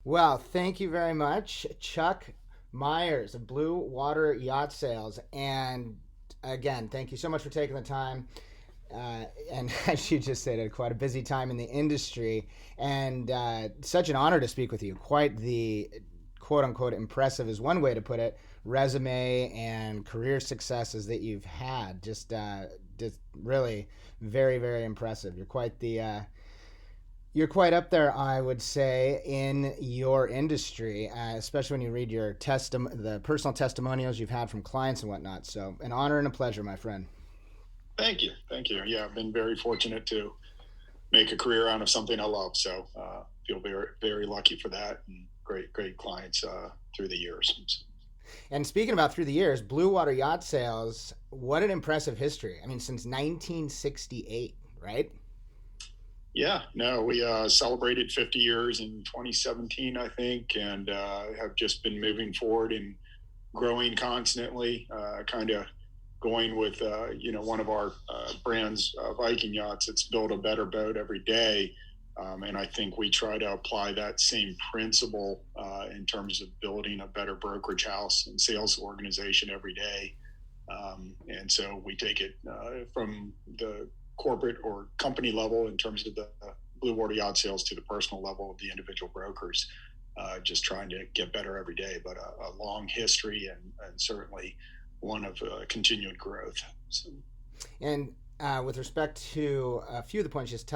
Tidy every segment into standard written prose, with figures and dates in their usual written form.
Well, thank you very much, Chuck Meyers of Bluewater Yacht Sales. And again, thank you so much for taking the time. And as you just stated, quite a busy time in the industry, and such an honor to speak with you. Quite the quote unquote impressive is one way to put it resume and career successes that you've had. Just really very impressive. You're quite up there, I would say, in your industry, especially when you read the personal testimonials you've had from clients and whatnot. So, an honor and a pleasure, my friend. Thank you. Thank you. Yeah, I've been very fortunate to make a career out of something I love. So feel very lucky for that, and great clients through the years. And speaking about through the years, Blue Water Yacht Sales, what an impressive history. I mean, since 1968, right? Yeah, no, we celebrated 50 years in 2017, I think, and have just been moving forward and growing constantly, kind of going with, one of our brands, Viking Yachts. It's build a better boat every day. And I think we try to apply that same principle in terms of building a better brokerage house and sales organization every day. And so we take it from the corporate or company level in terms of the Blue Water Yacht Sales to the personal level of the individual brokers, just trying to get better every day, but a long history and certainly one of continued growth. So. And with respect to a few of the points you just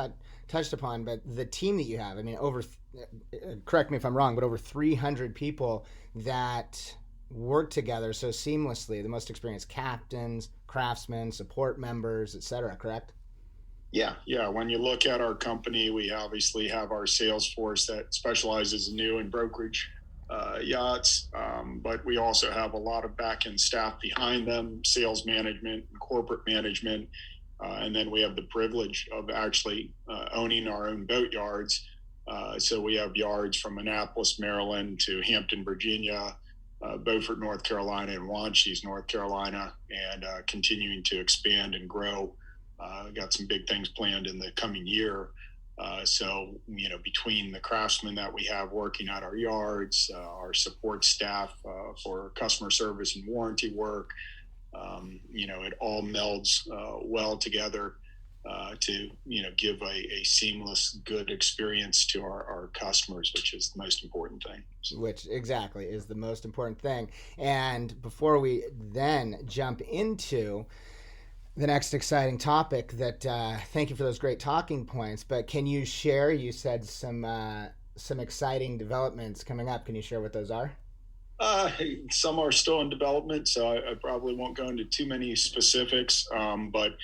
touched upon, but the team that you have, I mean, correct me if I'm wrong, but over 300 people that work together so seamlessly, the most experienced captains, craftsmen, support members, etc., correct? Yeah. When you look at our company, we obviously have our sales force that specializes in new and brokerage yachts, but we also have a lot of back end staff behind them, sales management and corporate management. And then we have the privilege of actually owning our own boat yards. So we have yards from Annapolis, Maryland to Hampton, Virginia, Beaufort, North Carolina, and Wanchese, North Carolina, and continuing to expand and grow. Got some big things planned in the coming year. So, between the craftsmen that we have working at our yards, our support staff for customer service and warranty work, it all melds well together to, give a seamless, good experience to our customers, which is the most important thing. So. Which exactly is the most important thing. And before we then jump into the next exciting topic, that thank you for those great talking points, but can you share, you said some exciting developments coming up, can you share what those are? Uh, some are still in development, so I probably won't go into too many specifics. But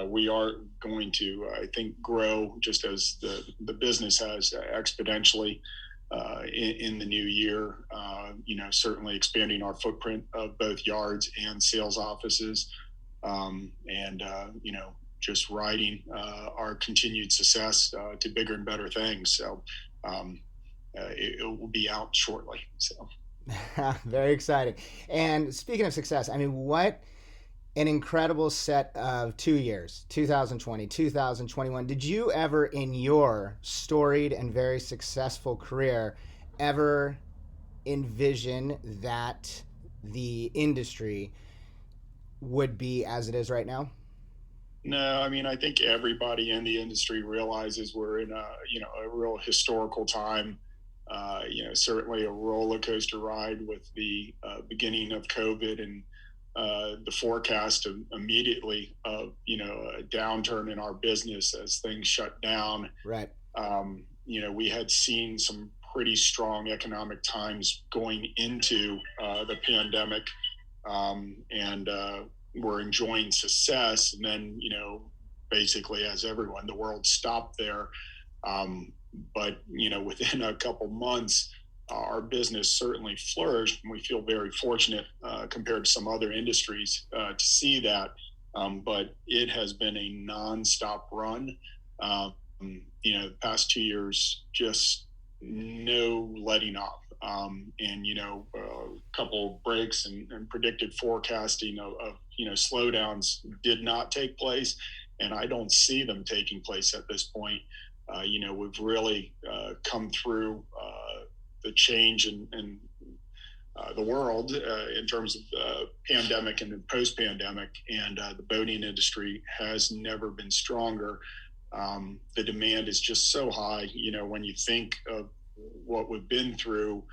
we are going to, I think, grow just as the business has exponentially in the new year. Certainly expanding our footprint of both yards and sales offices, and just riding our continued success to bigger and better things. So it will be out shortly. So. Very excited. And speaking of success, I mean, what an incredible set of 2 years, 2020, 2021. Did you ever in your storied and very successful career ever envision that the industry would be as it is right now? No, I mean, I think everybody in the industry realizes we're in a real historical time. Certainly a roller coaster ride with the beginning of COVID and the forecast of immediately of a downturn in our business as things shut down. Right. We had seen some pretty strong economic times going into the pandemic, and we're enjoying success. And then, basically, as everyone, the world stopped there. But within a couple months, our business certainly flourished, and we feel very fortunate compared to some other industries to see that. But it has been a nonstop run. The past 2 years, just no letting off. And a couple breaks and predicted forecasting of slowdowns did not take place, and I don't see them taking place at this point. We've really come through the change in the world in terms of pandemic and post-pandemic, and the boating industry has never been stronger. The demand is just so high. When you think of what we've been through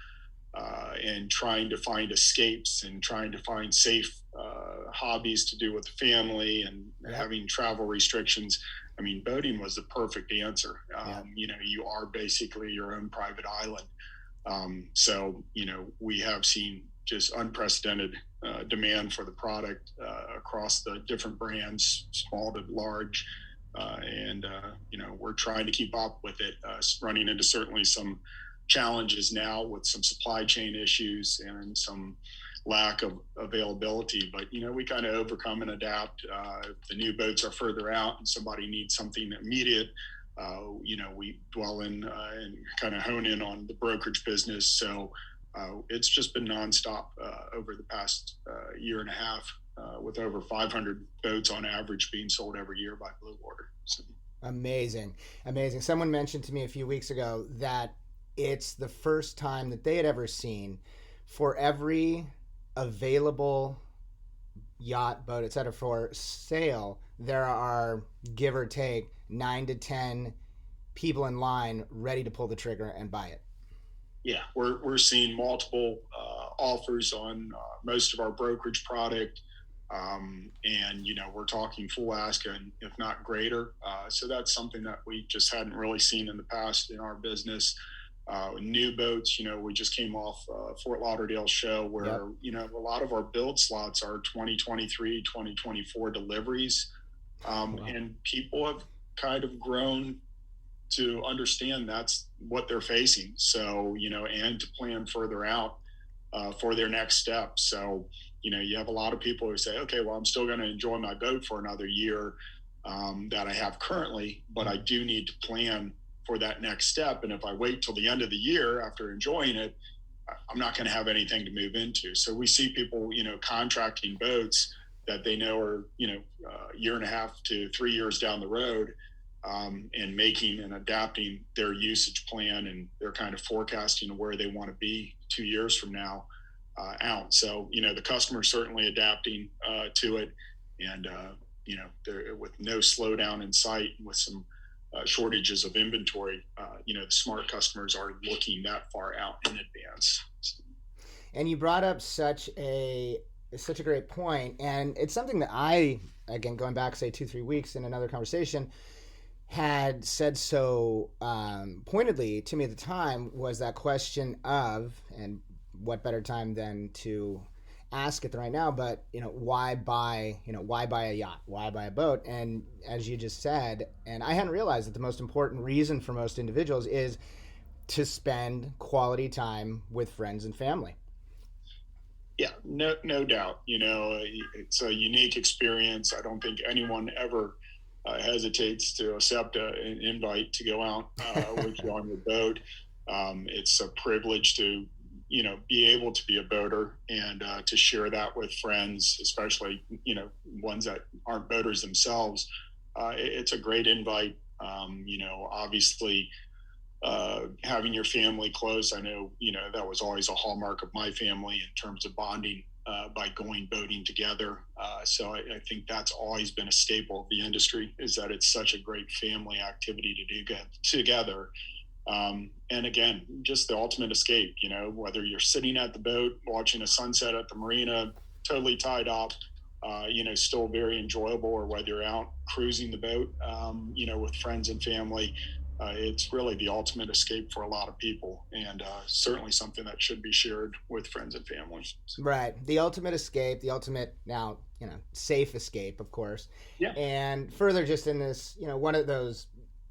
and trying to find escapes and trying to find safe hobbies to do with the family and having travel restrictions, I mean, boating was the perfect answer. You are basically your own private island. So, we have seen just unprecedented demand for the product across the different brands, small to large. And we're trying to keep up with it, running into certainly some challenges now with some supply chain issues and some lack of availability. But, we kind of overcome and adapt. If the new boats are further out and somebody needs something immediate, we dwell in and kind of hone in on the brokerage business. So it's just been nonstop over the past year and a half, with over 500 boats on average being sold every year by Bluewater. So. Amazing. Someone mentioned to me a few weeks ago that it's the first time that they had ever seen, for every available yacht, boat, etc., for sale, there are, give or take, 9 to 10 people in line ready to pull the trigger and buy it. Yeah, we're seeing multiple offers on most of our brokerage product, and we're talking full ask, and if not greater. So that's something that we just hadn't really seen in the past in our business. New boats, we just came off Fort Lauderdale show where a lot of our build slots are 2023, 2024 deliveries, and people have kind of grown to understand that's what they're facing. So, and to plan further out for their next step. So, you have a lot of people who say, okay, well, I'm still going to enjoy my boat for another year that I have currently, but I do need to plan for that next step. And if I wait till the end of the year after enjoying it, I'm not going to have anything to move into. So we see people, contracting boats that they know are, a year and a half to 3 years down the road, and making and adapting their usage plan, and they're kind of forecasting where they want to be 2 years from now out. So, the customer's certainly adapting to it, and, they're, with no slowdown in sight, with some shortages of inventory, the smart customers are looking that far out in advance. And you brought up such a great point, and it's something that I, again, going back, say 2-3 weeks in another conversation, had said so pointedly to me at the time, was that question of, and what better time than to ask it right now, but why buy a yacht, why buy a boat? And as you just said, and I hadn't realized that the most important reason for most individuals is to spend quality time with friends and family. Yeah, no doubt. It's a unique experience. I don't think anyone ever hesitates to accept an invite to go out with you on your boat. It's a privilege to be able to be a boater and to share that with friends, especially ones that aren't boaters themselves. It's a great invite. Obviously, having your family close, I know that was always a hallmark of my family in terms of bonding by going boating together. So I think that's always been a staple of the industry, is that it's such a great family activity to do together. And again, just the ultimate escape, whether you're sitting at the boat, watching a sunset at the marina, totally tied up, still very enjoyable, or whether you're out cruising the boat, with friends and family, it's really the ultimate escape for a lot of people, and certainly something that should be shared with friends and family. Right. The ultimate escape, the ultimate, now, safe escape, of course. Yeah. And further, just in this, one of those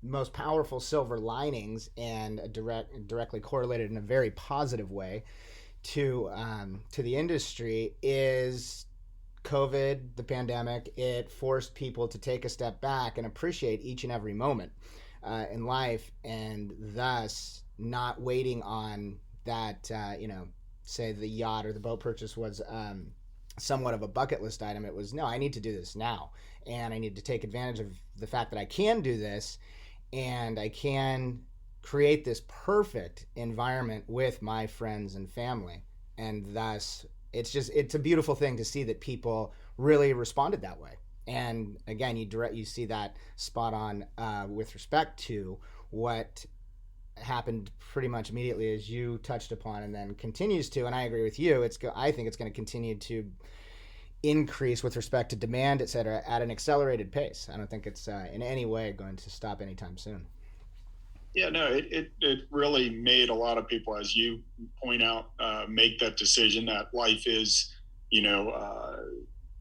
most powerful silver linings, and directly correlated in a very positive way to the industry, is COVID, the pandemic. It forced people to take a step back and appreciate each and every moment in life, and thus not waiting on that, say the yacht or the boat purchase was somewhat of a bucket list item. It was, no, I need to do this now, and I need to take advantage of the fact that I can do this, and I can create this perfect environment with my friends and family. And thus, it's a beautiful thing to see that people really responded that way. And again, you see that spot on with respect to what happened pretty much immediately, as you touched upon, and then continues to. And I agree with you. I think it's going to continue to increase with respect to demand, et cetera, at an accelerated pace. I don't think it's in any way going to stop anytime soon. Yeah, no, it really made a lot of people, as you point out, make that decision that life is,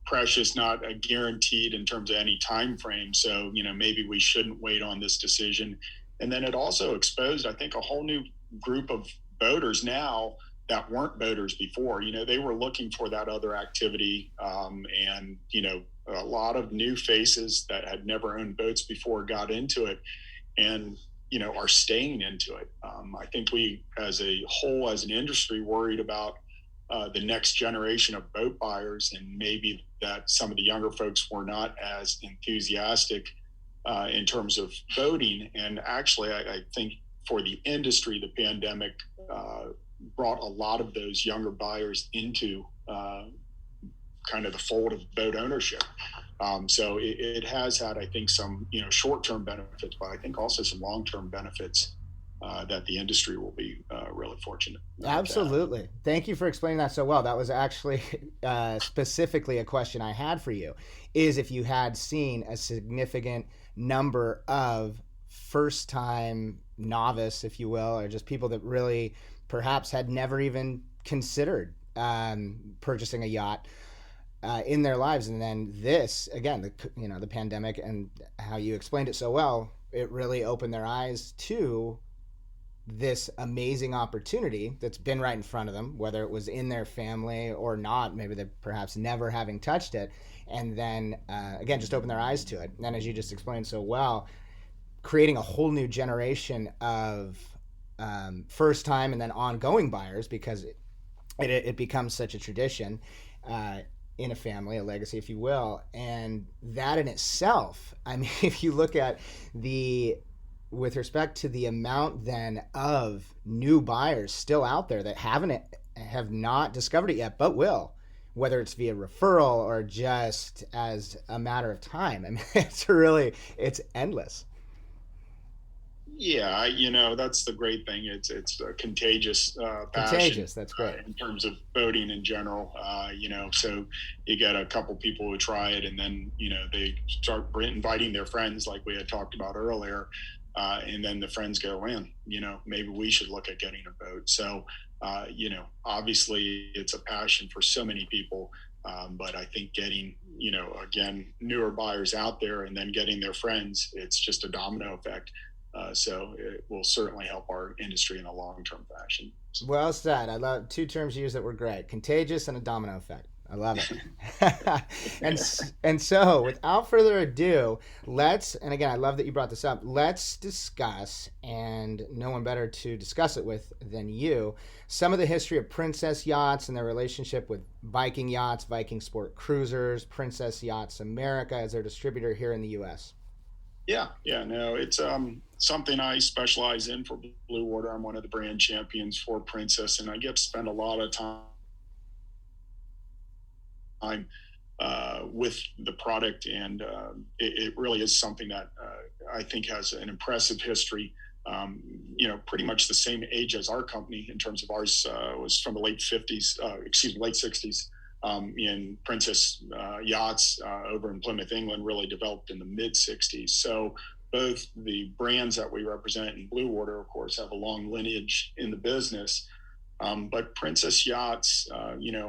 precious, not a guaranteed in terms of any time frame. So, maybe we shouldn't wait on this decision. And then it also exposed, I think, a whole new group of boaters now that weren't boaters before. They were looking for that other activity, and a lot of new faces that had never owned boats before got into it, and are staying into it. I think we, as a whole, as an industry, worried about the next generation of boat buyers, and maybe that some of the younger folks were not as enthusiastic in terms of boating. And actually, I think for the industry, the pandemic brought a lot of those younger buyers into kind of the fold of boat ownership. So it has had, I think, some short-term benefits, but I think also some long-term benefits that the industry will be really fortunate. Absolutely. Thank you for explaining that so well. That was actually specifically a question I had for you, is if you had seen a significant number of first-time novice, if you will, or just people that really perhaps had never even considered purchasing a yacht in their lives. And then this, again, the pandemic and how you explained it so well, it really opened their eyes to this amazing opportunity that's been right in front of them, whether it was in their family or not, maybe they perhaps never having touched it. And then, again, just open their eyes to it. And then, as you just explained so well, creating a whole new generation of first time and then ongoing buyers, because it becomes such a tradition in a family, a legacy, if you will. And that in itself, I mean, if you look at with respect to the amount then of new buyers still out there that have not discovered it yet, but will, whether it's via referral or just as a matter of time. I mean, it's endless. Yeah, that's the great thing. It's a contagious passion. Contagious, that's great. In terms of boating in general, so you get a couple people who try it, and then they start inviting their friends, like we had talked about earlier, and then the friends go, man, maybe we should look at getting a boat. So, obviously it's a passion for so many people, but I think getting again, newer buyers out there and then getting their friends, it's just a domino effect. So it will certainly help our industry in a long-term fashion. Well said. I love two terms used that were great: contagious and a domino effect. I love it. and so, without further ado, and again, I love that you brought this up. Let's discuss, and no one better to discuss it with than you, some of the history of Princess Yachts and their relationship with Viking Yachts, Viking Sport Cruisers, Princess Yachts America as their distributor here in the U.S. Yeah, no, it's something I specialize in for Bluewater. I'm one of the brand champions for Princess, and I get to spend a lot of time with the product, and it really is something that I think has an impressive history. Pretty much the same age as our company in terms of ours was from the late 60s. In Princess Yachts over in Plymouth, England, really developed in the mid 60s. So both the brands that we represent in Bluewater, of course, have a long lineage in the business. But Princess Yachts,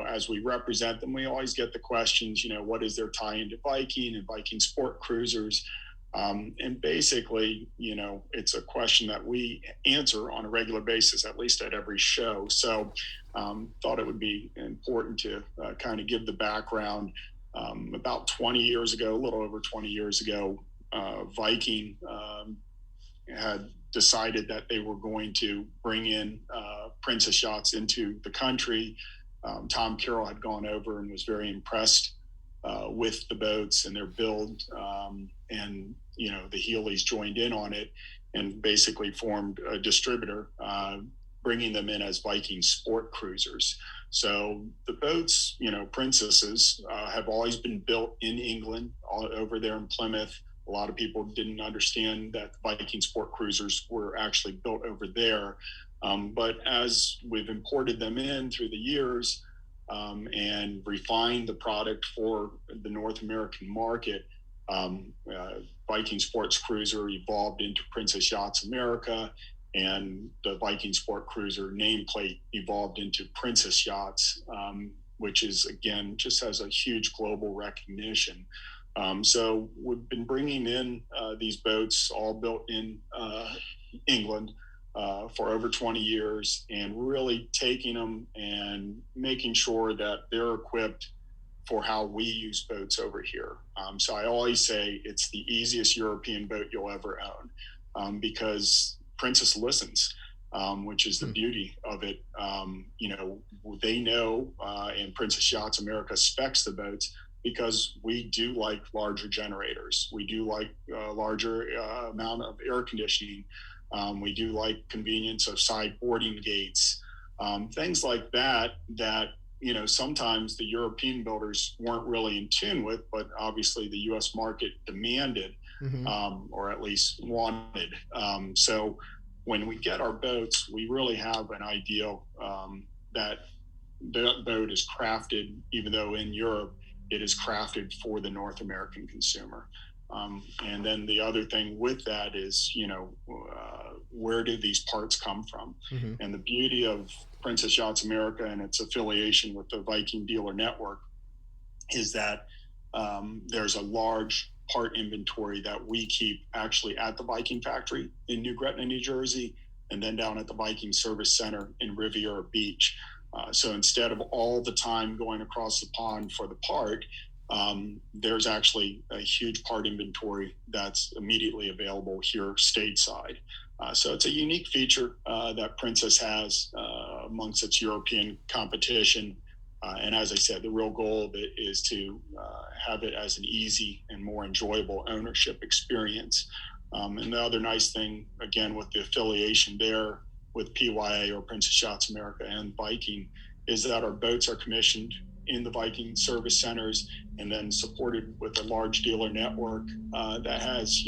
as we represent them, we always get the questions, what is their tie into Viking and Viking Sport Cruisers? And basically, it's a question that we answer on a regular basis, at least at every show. So thought it would be important to kind of give the background. About 20 years ago, a little over 20 years ago, Viking had decided that they were going to bring in Princess Yachts into the country. Tom Carroll had gone over and was very impressed with the boats and their build, and the Healy's joined in on it. and basically formed a distributor, bringing them in as Viking sport cruisers. So the boats, Princesses, have always been built in England, all over there in Plymouth. A lot of people didn't understand that Viking sport cruisers were actually built over there. But as we've imported them in through the years, and refined the product for the North American market, Viking Sports Cruiser evolved into Princess Yachts America, and the Viking Sport Cruiser nameplate evolved into Princess Yachts, which is, again, just has a huge global recognition. So we've been bringing in these boats, all built in England, for over 20 years, and really taking them and making sure that they're equipped for how we use boats over here. So I always say it's the easiest European boat you'll ever own, because Princess listens, which is the beauty of it. They know, and Princess Yachts America specs the boats because we do like larger generators. We do like larger amount of air conditioning. We do like convenience of side boarding gates, things like that, sometimes the European builders weren't really in tune with, but obviously the U.S. market demanded, or at least wanted. So when we get our boats, we really have an ideal that the boat is crafted, even though in Europe it is crafted for the North American consumer. And then the other thing with that is, where do these parts come from? And the beauty of Princess Yachts America and its affiliation with the Viking dealer network is that there's a large part inventory that we keep actually at the Viking factory in New Gretna, New Jersey, and then down at the Viking Service Center in Riviera Beach. So instead of all the time going across the pond for the part, there's actually a huge part inventory that's immediately available here stateside. So it's a unique feature that Princess has amongst its European competition. And as I said, the real goal of it is to have it as an easy and more enjoyable ownership experience. And the other nice thing, again, with the affiliation there with PYA, or Princess Yachts America, and Viking, is that our boats are commissioned in the Viking service centers and then supported with a large dealer network that has,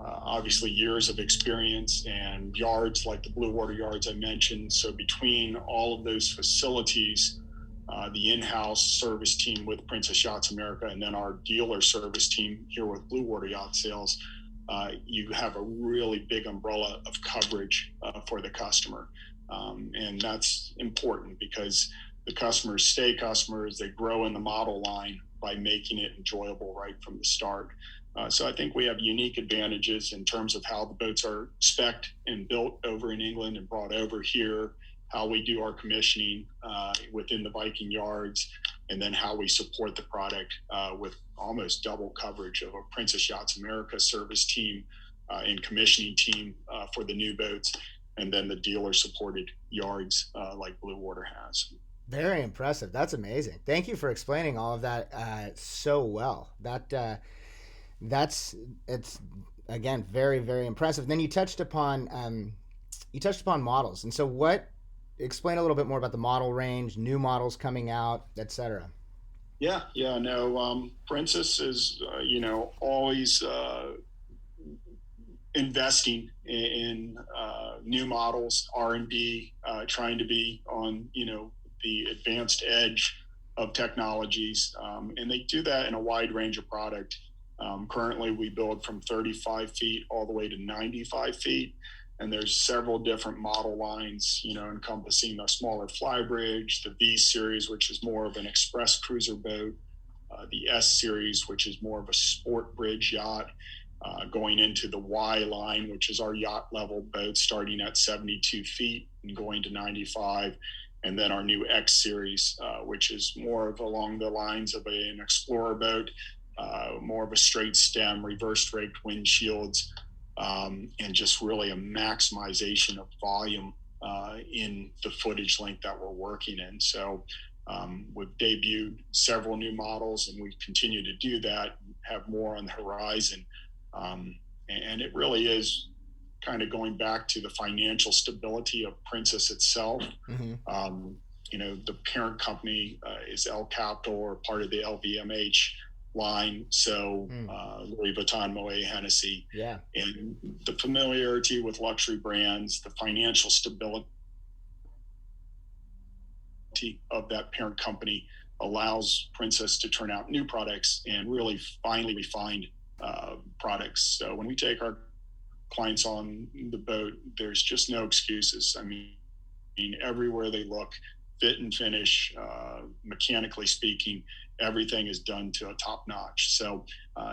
obviously years of experience, and yards like the Bluewater Yards I mentioned. So between all of those facilities, the in-house service team with Princess Yachts America, and then our dealer service team here with Bluewater Yacht Sales, you have a really big umbrella of coverage for the customer. And that's important because the customers stay customers. They grow in the model line by making it enjoyable right from the start. So I think we have unique advantages in terms of how the boats are spec'd and built over in England and brought over here, how we do our commissioning within the Viking yards, and then how we support the product with almost double coverage of a Princess Yachts America service team and commissioning team for the new boats, and then the dealer supported yards like Bluewater has. Very impressive. That's amazing. Thank you for explaining all of that so well. It's again very, very impressive. Then you touched upon models, and so explain a little bit more about the model range, new models coming out, etc. Princess is always investing in new models, R&D, trying to be on the advanced edge of technologies, and they do that in a wide range of product. Currently, we build from 35 feet all the way to 95 feet. And there's several different model lines, encompassing the smaller flybridge, the V series, which is more of an express cruiser boat, the S series, which is more of a sport bridge yacht, going into the Y line, which is our yacht level boat starting at 72 feet and going to 95. And then our new X series, which is more of along the lines of an explorer boat, more of a straight stem, reverse raked windshields, and just really a maximization of volume in the footage length that we're working in. So we've debuted several new models, and we continue to do that, have more on the horizon. And it really is kind of going back to the financial stability of Princess itself. Mm-hmm. The parent company is L Capital, or part of the LVMH line. So Louis Vuitton, Moet, Hennessy. Yeah. And the familiarity with luxury brands, the financial stability of that parent company allows Princess to turn out new products and really finely refined products. So when we take our clients on the boat, there's just no excuses. I mean, everywhere they look, fit and finish, mechanically speaking, everything is done to a top notch. So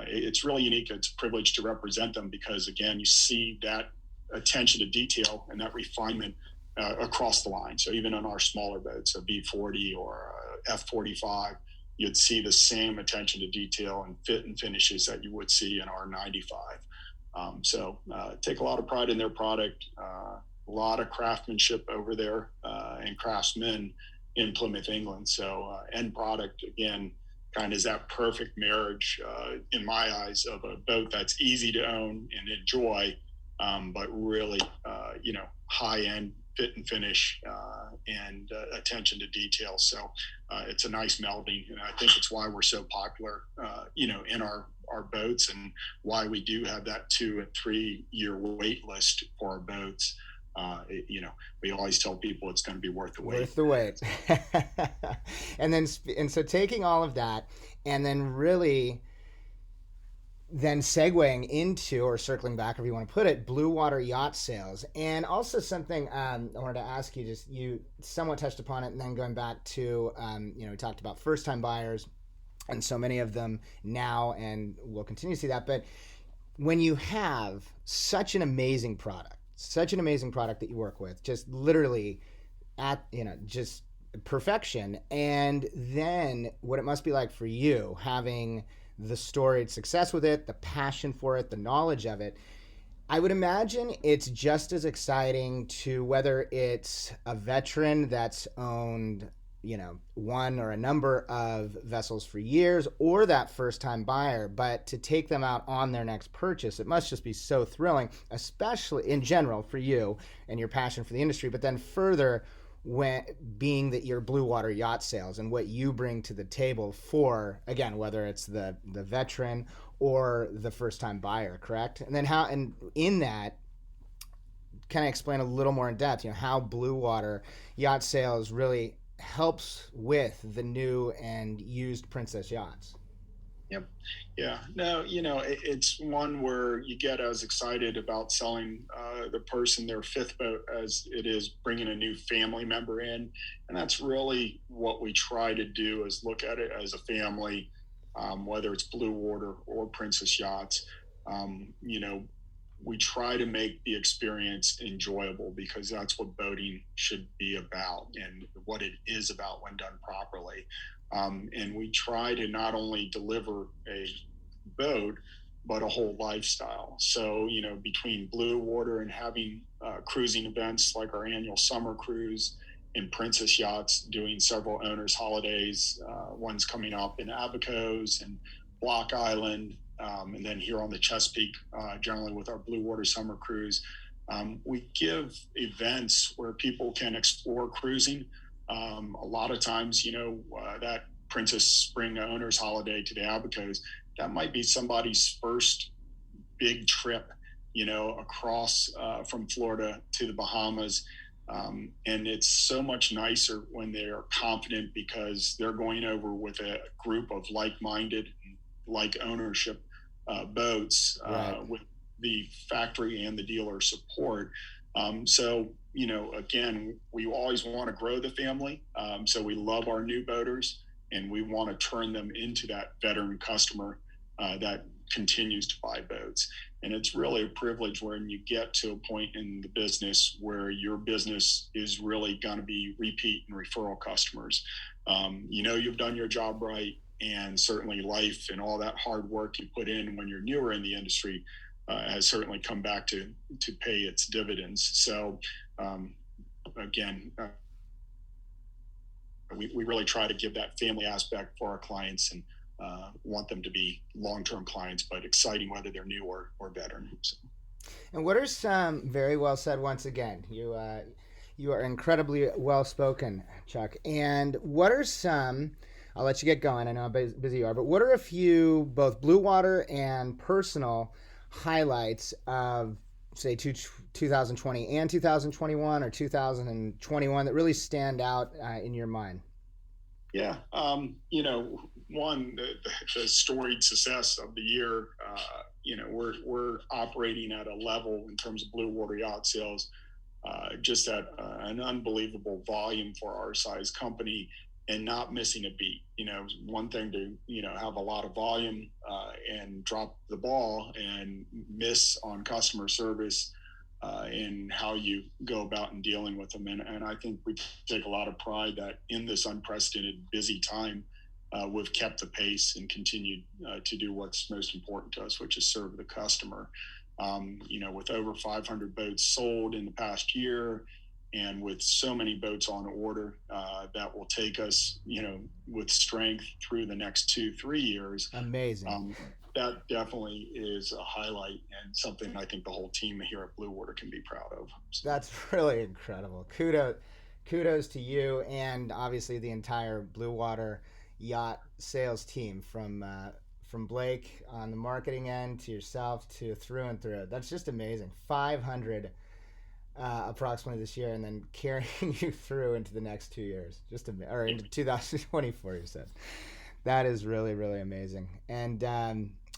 it's really unique. It's a privilege to represent them because, again, you see that attention to detail and that refinement across the line. So even on our smaller boats, a B40 or a F45, you'd see the same attention to detail and fit and finishes that you would see in our 95. Take a lot of pride in their product, a lot of craftsmanship over there, and craftsmen in Plymouth, England. So end product, again, kind of is that perfect marriage, in my eyes, of a boat that's easy to own and enjoy, but really, high-end fit and finish, and attention to detail. So it's a nice melding, and I think it's why we're so popular, in our boats, and why we do have that 2 and 3 year wait list for our boats. We always tell people it's going to be worth the wait. Worth the wait. And so taking all of that, and then really then segueing into, or circling back, if you want to put it, Bluewater Yacht Sales. And also something I wanted to ask you, just you somewhat touched upon it, and then going back to, we talked about first-time buyers, and so many of them now, and we'll continue to see that. But when you have such an amazing product that you work with, just literally at, just perfection, and then what it must be like for you, having the storied success with it, the passion for it, the knowledge of it, I would imagine it's just as exciting to, whether it's a veteran that's owned, one or a number of vessels for years, or that first-time buyer, but to take them out on their next purchase, it must just be so thrilling, especially in general for you and your passion for the industry, but then further, when being that you're Bluewater Yacht Sales and what you bring to the table for, again, whether it's the veteran or the first-time buyer, correct? And then and in that, kind of explain a little more in depth, how Bluewater Yacht Sales really helps with the new and used Princess yachts. Yep. Yeah. No, it's one where you get as excited about selling the person their fifth boat as it is bringing a new family member in. And that's really what we try to do, is look at it as a family, whether it's Bluewater or Princess Yachts. We try to make the experience enjoyable, because that's what boating should be about and what it is about when done properly. And we try to not only deliver a boat, but a whole lifestyle. So, between Bluewater and having cruising events like our annual summer cruise, and Princess Yachts doing several owners' holidays, one's coming up in Abacos and Block Island, and then here on the Chesapeake, generally with our Bluewater summer cruise, we give events where people can explore cruising. A lot of times, that Princess Spring Owners Holiday to the Abacos, that might be somebody's first big trip, across from Florida to the Bahamas. And it's so much nicer when they're confident, because they're going over with a group of like-minded, like ownership boats, right, with the factory and the dealer support. Again, we always want to grow the family. So we love our new boaters, and we want to turn them into that veteran customer that continues to buy boats. And it's really a privilege when you get to a point in the business where your business is really going to be repeat and referral customers. You've done your job right, and certainly life and all that hard work you put in when you're newer in the industry has certainly come back to pay its dividends. So again, we really try to give that family aspect for our clients, and want them to be long-term clients, but exciting whether they're new or veteran. So. And what are some, very well said once again. You are incredibly well spoken, Chuck. And what are some, I'll let you get going. I know how busy you are, but what are a few, both Blue Water and personal highlights of, say, 2020 and 2021 or 2021 that really stand out in your mind? Yeah, one the storied success of the year. We're operating at a level in terms of Blue Water Yacht Sales, just at an unbelievable volume for our size company, and not missing a beat. One thing to have a lot of volume and drop the ball and miss on customer service in how you go about and dealing with them. And I think we take a lot of pride that in this unprecedented busy time, we've kept the pace and continued to do what's most important to us, which is serve the customer. With over 500 boats sold in the past year, and with so many boats on order that will take us, with strength through the next 2-3 years. Amazing. That definitely is a highlight and something I think the whole team here at Blue Water can be proud of. So. That's really incredible. Kudos to you, and obviously the entire Blue Water Yacht Sales team, from Blake on the marketing end to yourself to through and through. That's just amazing. 500 approximately this year, and then carrying you through into the next 2 years, or into 2024. You said that is really, really amazing. And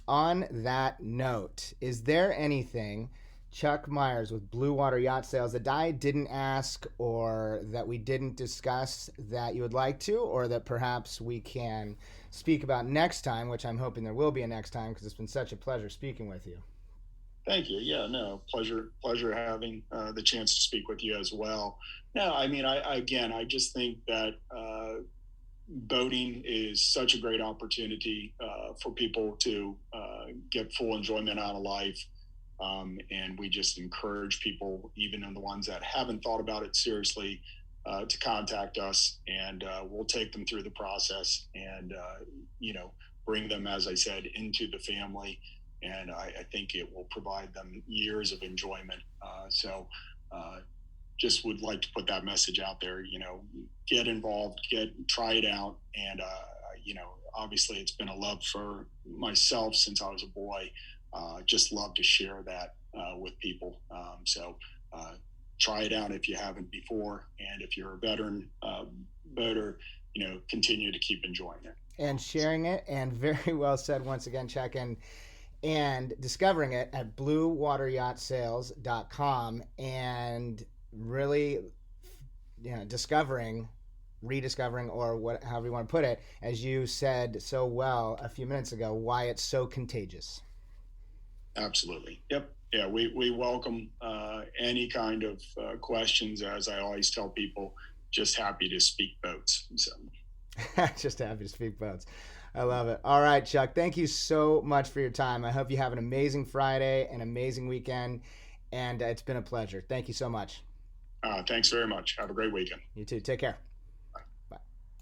on that note, is there anything, Chuck Meyers with Blue Water Yacht Sales, that I didn't ask or that we didn't discuss that you would like to, or that perhaps we can speak about next time, which I'm hoping there will be a next time, because it's been such a pleasure speaking with you. Thank you. Yeah, no, pleasure having the chance to speak with you as well. No, I mean, I just think that boating is such a great opportunity for people to get full enjoyment out of life. And we just encourage people, even in the ones that haven't thought about it seriously, to contact us, and we'll take them through the process and, bring them, as I said, into the family. And I think it will provide them years of enjoyment. Just would like to put that message out there, get involved, try it out. And, obviously it's been a love for myself since I was a boy. Just love to share that with people. Try it out if you haven't before. And if you're a veteran boater, continue to keep enjoying it. And sharing it, and very well said once again, Chuck, and discovering it at bluewateryachtsales.com, and really, rediscovering, or however you want to put it, as you said so well a few minutes ago, why it's so contagious. Absolutely. Yep. Yeah, we welcome any kind of questions. As I always tell people, just happy to speak boats. So. Just happy to speak boats. I love it. All right, Chuck, thank you so much for your time. I hope you have an amazing Friday, an amazing weekend, and it's been a pleasure. Thank you so much. Thanks very much. Have a great weekend. You too. Take care.